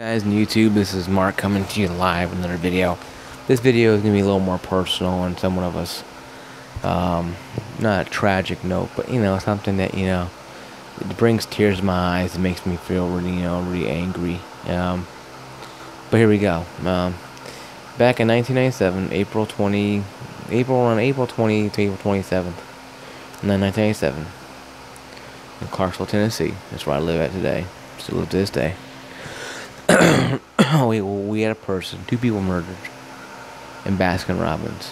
Guys on YouTube, this is Mark coming to you live with another video. This video is going to be a little more personal and somewhat of us, not a tragic note, but something that, it brings tears to my eyes. It makes me feel really, really angry. But here we go. Back in 1997, April 20 to April 27th, and then 1997, in Clarksville, Tennessee. That's where I live at today. Still live to this day. we had a person, two people murdered in Baskin-Robbins.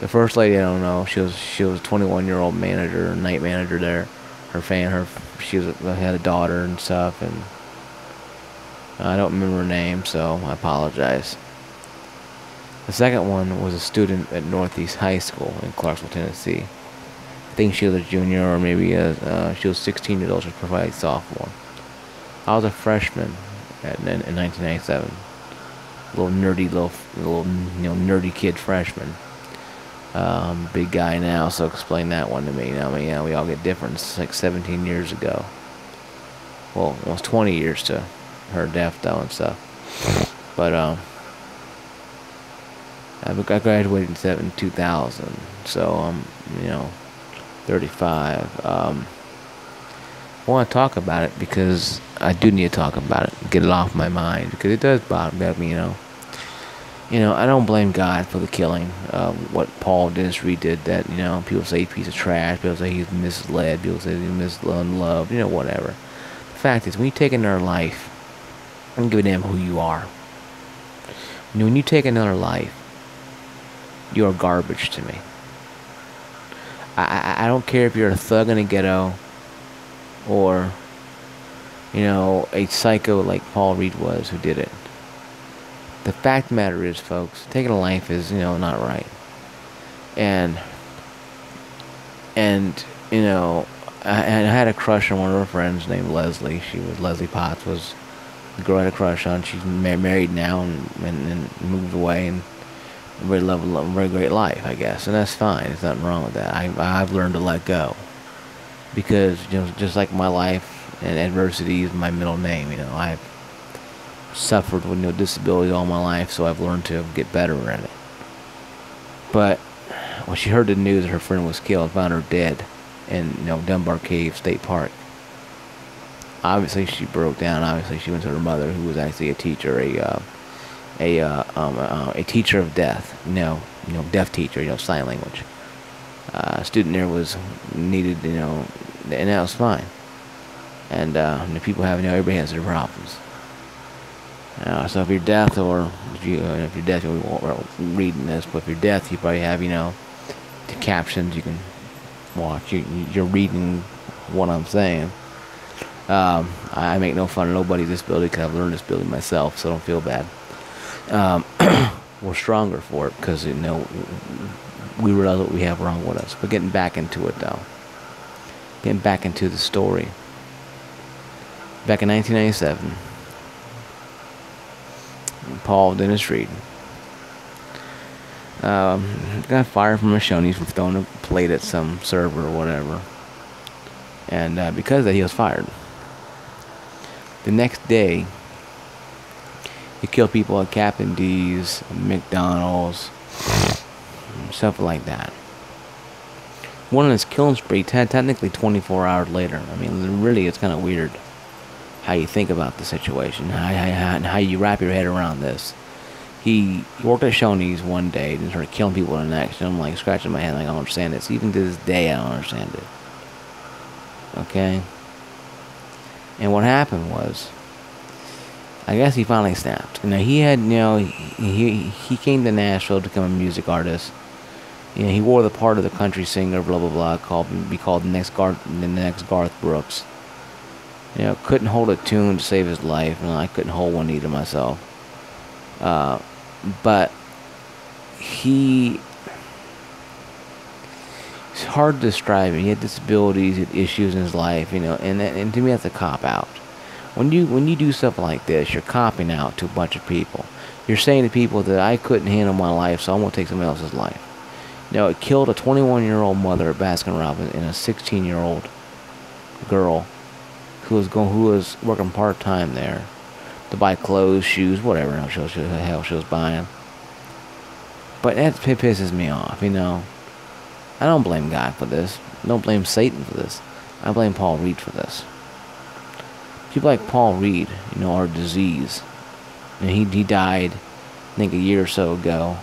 The first lady, I don't know. She was a 21-year-old manager, night manager there. She had a daughter and stuff, and I don't remember her name, so I apologize. The second one was a student at Northeast High School in Clarksville, Tennessee. I think she was a junior, or maybe she was 16 years old. She was probably a sophomore. I was a freshman in 1997. Little nerdy kid freshman. Big guy now, so explain that one to me. We all get different. It's like 17 years ago. Well, almost 20 years to her death, though, and stuff. But I graduated in 2000, so I'm 35. I want to talk about it because I do need to talk about it, get it off my mind, because it does bother me. I don't blame God for the killing. What Paul Dentistry did, that people say he's a piece of trash, people say he's misled, people say he's unloved, whatever. The fact is, when you take another life, I don't give a damn who you are. When you take another life, you are garbage to me. I don't care if you're a thug in a ghetto, or a psycho like Paul Reed was, who did it. The fact of the matter is, folks, taking a life is not right. And I had a crush on one of her friends named Leslie. Leslie Potts was the girl I had a crush on. She's married now and moved away, and very great life, I guess, and that's fine. There's nothing wrong with that. I've learned to let go, because just like my life and adversity is my middle name. I've suffered with disabilities all my life, so I've learned to get better at it. But when she heard the news that her friend was killed, found her dead in Dunbar Cave State Park, obviously she broke down. Obviously she went to her mother, who was actually a teacher, a teacher of deaf, deaf teacher, sign language. A student there was needed, and that was fine. And the people everybody has their problems. So if you're deaf, or if you're deaf, you won't reading this, but if you're deaf, you probably have the captions you can watch. You're reading what I'm saying. I make no fun of nobody's disability, because I've learned disability myself, so don't feel bad. We're stronger for it, because we realize what we have wrong with us. But getting back into it, though, getting back into the story. Back in 1997, Paul Dentistry got fired from a Shoney's for throwing a plate at some server or whatever, and because of that, he was fired. The next day, he killed people at Captain D's, McDonald's, stuff like that. One on his killing spree, technically 24 hours later. Really, it's kind of weird how you think about the situation, how you wrap your head around this. He worked at Shoney's one day and started killing people the next, and I'm like scratching my head, like, I don't understand this. Even to this day, I don't understand it. Okay? And what happened was, I guess he finally snapped. He had, he came to Nashville to become a music artist. He wore the part of the country singer, blah blah blah, be called the next Garth Brooks. Couldn't hold a tune to save his life, and I couldn't hold one either myself. But it's hard to describe him. He had disabilities, he had issues in his life, and to me that's a cop out. When you do stuff like this, you're copping out to a bunch of people. You're saying to people that I couldn't handle my life, so I'm going to take somebody else's life. It killed a 21-year-old mother at Baskin-Robbins and a 16-year-old girl who was working part-time there to buy clothes, shoes, whatever the hell she was buying. But that pisses me off, you know. I don't blame God for this. I don't blame Satan for this. I blame Paul Reed for this. People like Paul Reed, you know, are a disease. And he died, I think, a year or so ago.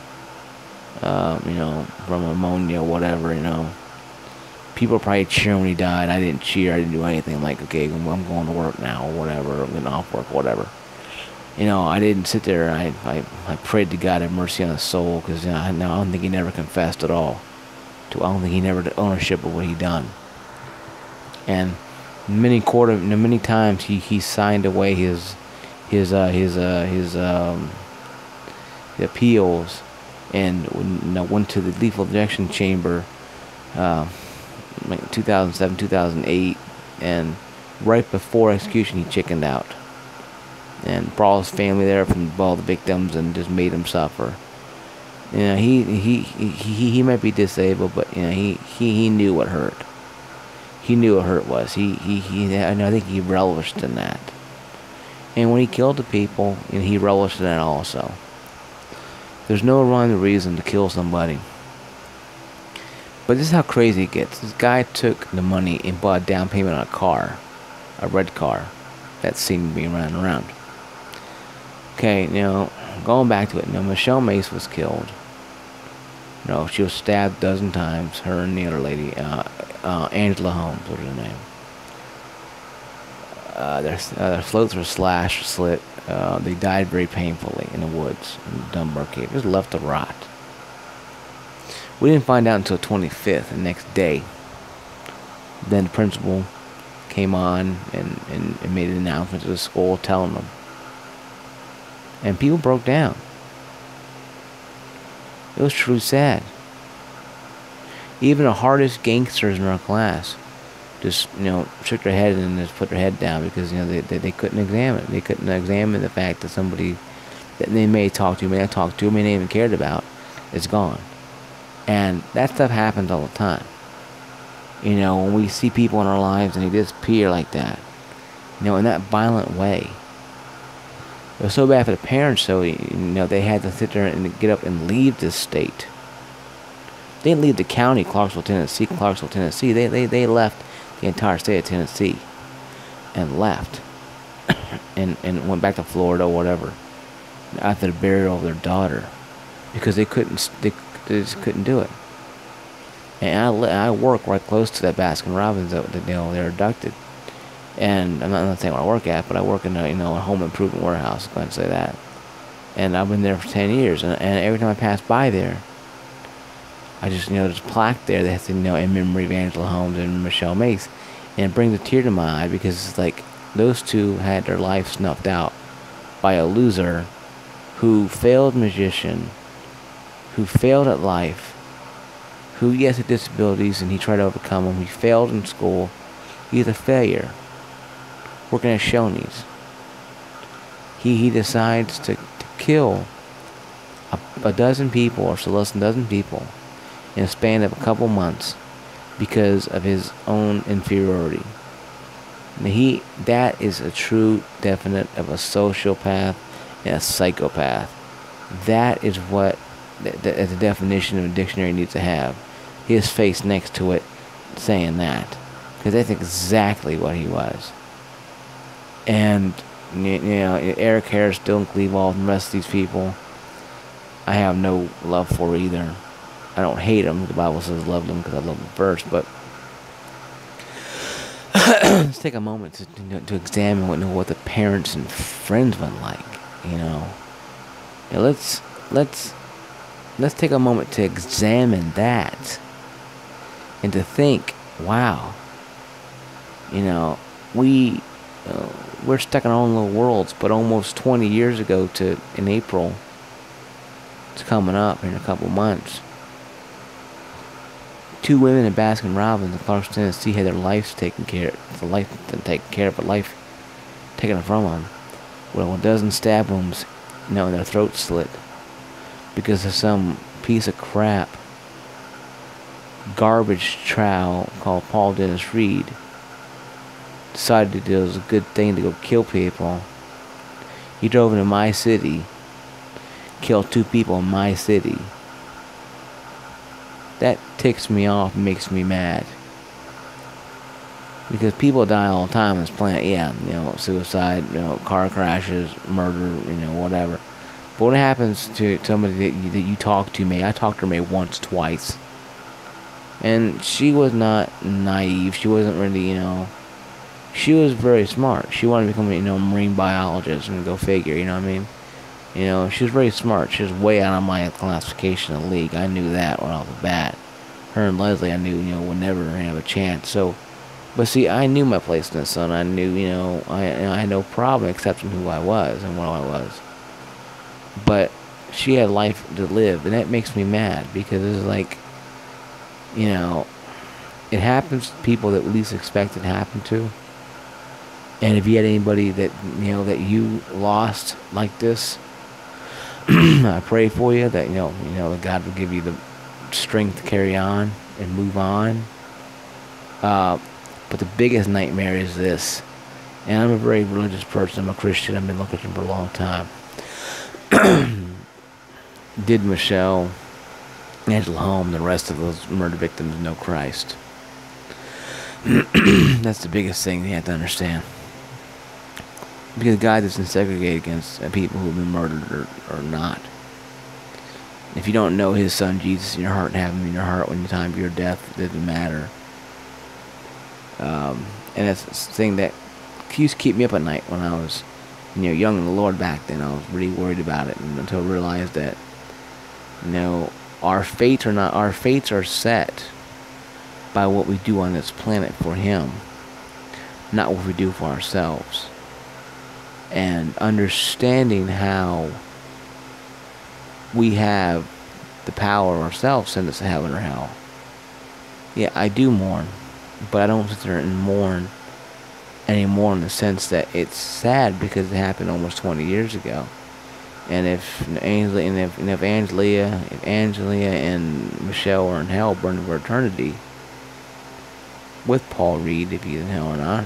You know, from pneumonia or whatever, you know. People are probably cheering when he died. I didn't cheer. I didn't do anything. I'm like, okay, I'm going to work now or whatever. I'm getting off work, whatever. You know, I didn't sit there. I prayed to God have mercy on his soul, because, you know, I don't think he never confessed at all. I don't think he never took ownership of what he done. And many times he signed away his appeals, and went to the lethal injection chamber, like 2007, 2008, and right before execution he chickened out and brought his family there from all the victims and just made them suffer. You know, he might be disabled, but, you know, he knew what hurt. He knew what hurt was. And I think he relished in that. And when he killed the people, you know, he relished in that also. There's no rhyme or reason to kill somebody. But this is how crazy it gets. This guy took the money and bought a down payment on a car, a red car, that seemed to be running around. Okay, you know, going back to it, you know, Michelle Mace was killed. You know, she was stabbed a dozen times. Her and the other lady, Angela Holmes was her name. Their throats were slit. They died very painfully in the woods in Dunbar Cave. Just left to rot. We didn't find out until 25th, the next day. Then the principal came on and made an announcement to the school telling them. And people broke down. It was truly sad. Even the hardest gangsters in our class just, you know, shook their head and just put their head down, because, you know, they couldn't examine it. They couldn't examine the fact that somebody that they may talk to, may not talk to, may not even cared about, is gone. And that stuff happens all the time. You know, when we see people in our lives and they disappear like that, you know, in that violent way. It was so bad for the parents, so, you know, they had to sit there and get up and leave this state. They didn't leave the county, Clarksville, Tennessee. They left the entire state of Tennessee and left and went back to Florida or whatever after the burial of their daughter, because they just couldn't do it. And I work right close to that Baskin Robbins that, you know, they're abducted. And I'm not saying where I work at, but I work in a, you know, a home improvement warehouse. I'm going to say that. And I've been there for 10 years, and every time I pass by there, I just, you know, there's a plaque there that has, you know, in memory of Angela Holmes and Michelle Mace, and it brings a tear to my eye, because it's like those two had their life snuffed out by a loser who failed magician, who failed at life, who, yes, had disabilities and he tried to overcome them. He failed in school. He's a failure. Working at Shoney's. He decides to kill a dozen people, or so less than a dozen people, in a span of a couple months because of his own inferiority. And that is a true definite of a sociopath and a psychopath. That is what the definition of a dictionary needs to have. His face next to it saying that. Because that's exactly what he was. And, you know, Eric Harris, Dylan Klebold, and the rest of these people, I have no love for either. I don't hate them. The Bible says love them because I love them first. But let's take a moment to examine what the parents and friends went like. You know, let's take a moment to examine that and to think, wow, you know, we're stuck in our own little worlds. But almost 20 years ago, in April, it's coming up in a couple months, 2 women in Baskin Robbins in Clarksville, Tennessee had their lives taken care of, but life taken from them. Well, a dozen stab wounds, you know, and their throats slit because of some piece of crap garbage trowel called Paul Dennis Reed decided it was a good thing to go kill people. He drove into my city, killed 2 people in my city. That ticks me off and makes me mad. Because people die all the time on this planet. Yeah, suicide, car crashes, murder, whatever. But what happens to somebody that you talk to, May? I talked to her, May, once, twice. And she was not naive. She wasn't really, she was very smart. She wanted to become a, marine biologist, and go figure, you know what I mean? She was very smart. She was way out of my classification of league. I knew that right off the bat. Her and Leslie, I knew, would never have a chance. So, but see, I knew my place in the sun. I knew, I had no problem accepting who I was and what I was. But she had life to live, and that makes me mad, because it's like, it happens to people that least expect it to happen to. And if you had anybody that, that you lost like this, I pray for you that, that God will give you the strength to carry on and move on. But the biggest nightmare is this. And I'm a very religious person. I'm a Christian. I've been a Christian for a long time. Did Michelle, Angela Home, the rest of those murder victims know Christ? That's the biggest thing you have to understand. Because God doesn't segregate against people who've been murdered or not. If you don't know His Son Jesus in your heart and have Him in your heart when the time of your death, it doesn't matter. And that's the thing that used to keep me up at night when I was, young in the Lord back then. I was really worried about it, and until I realized that, our fates are set by what we do on this planet for Him, not what we do for ourselves. And understanding how we have the power ourselves send us to heaven or hell. Yeah, I do mourn, but I don't sit there and mourn anymore in the sense that it's sad because it happened almost 20 years ago. And if Angelia and Michelle are in hell, burning for eternity, with Paul Reed, if he's in hell or not,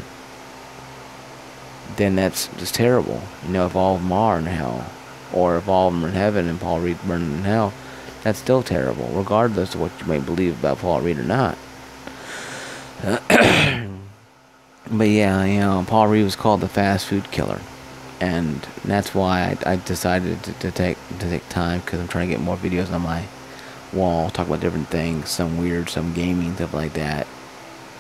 then that's just terrible. If all of them are in hell, or if all of them are in heaven and Paul Reed's burning in hell, that's still terrible, regardless of what you may believe about Paul Reed or not. But yeah, Paul Reed was called the fast food killer, and that's why I decided to take time, because I'm trying to get more videos on my wall, talk about different things, some weird, some gaming, stuff like that.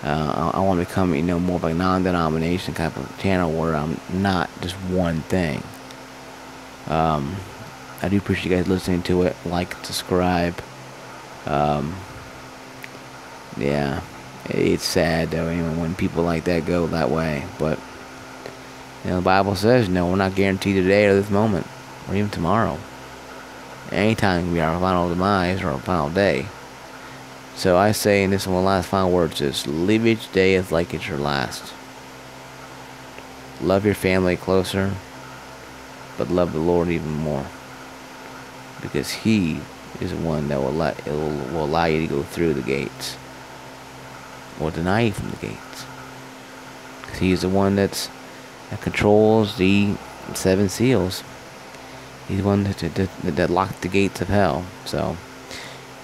I want to become, more of a non-denomination kind of channel where I'm not just one thing. I do appreciate you guys listening to it. Like, subscribe. Yeah, it's sad though, when people like that go that way. But the Bible says, we're not guaranteed today or this moment, or even tomorrow. Anytime can be our final demise or our final day. So I say, and this is one of the last final words, is live each day as like it's your last. Love your family closer, but love the Lord even more. Because He is the one that will allow you to go through the gates, or deny you from the gates. Because He is the one that controls the 7 seals. He's the one that locked the gates of hell. So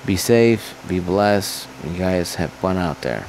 be safe, be blessed, and you guys have fun out there.